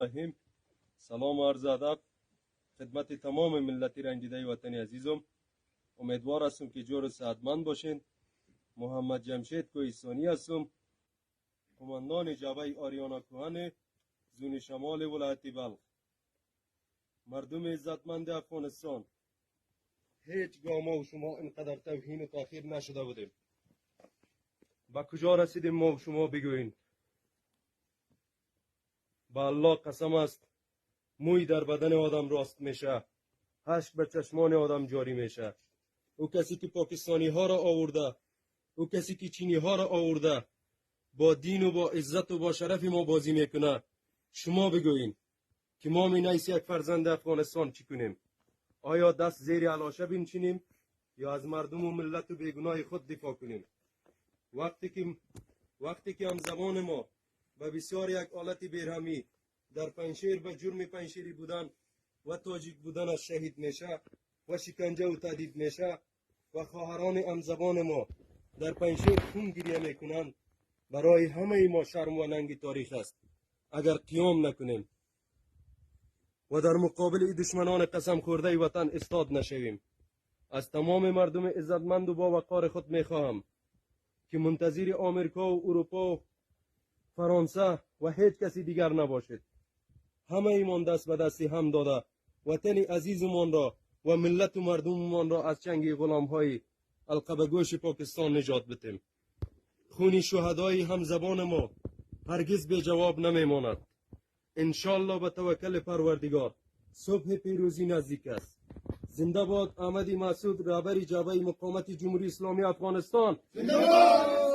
رحیم. سلام و عرض ادب خدمت تمام ملت رنجیده وطن عزیزم. امیدوار هستم که جور صحتمند باشین. محمد جمشید کوهستانی هستم، قماندان جبهه آریانا کوهن زون شمال ولایت بلخ. مردم عزتمند افغانستان، هیچگاه ما و شما اینقدر توهین و تاخیر نشده بودیم. با کجا رسیدیم ما و شما بگوین؟ با الله قسم است موی در بدن آدم راست میشه، اشک به چشمان آدم جاری میشه. او کسی که پاکستانی ها را آورده، او کسی که چینی ها را آورده، با دین و با عزت و با شرف ما بازی میکنه. شما بگوین که ما می نیست یک فرزند افغانستان چی کنیم؟ آیا دست زیر علاشه بنشینیم یا از مردم و ملت و بیگناه خود دفاع کنیم؟ وقتی که هم زبان ما به بسیار یک حالت بیرحمی در پنشیر به جرم پنشیری بودن و تاجیک بودن شهید میشه و شکنجه و تهدید میشه و خواهران هم زبان ما در پنشیر خون گریه میکنند، برای همه ما شرم و ننگ تاریخ است اگر قیام نکنیم و در مقابل دشمنان قسم خورده وطن استاد نشویم. از تمام مردم عزتمند و با وقار خود میخواهم که منتظر آمریکا و اروپا و فرانسه و هیچ کسی دیگر نباشد. همه ایمان دست به دستی هم داده وطن عزیزمان را و ملت و مردممان را از چنگ غلام های القبه گوش پاکستان نجات بدیم. خون شهدای هم زبان ما هرگز به جواب نمیماند. انشالله به توکل پروردگار صبح پیروزی نزدیک است. زنده باد احمدی مسعود، رهبر جبهه مقاومت جمهوری اسلامی افغانستان. زنده باد!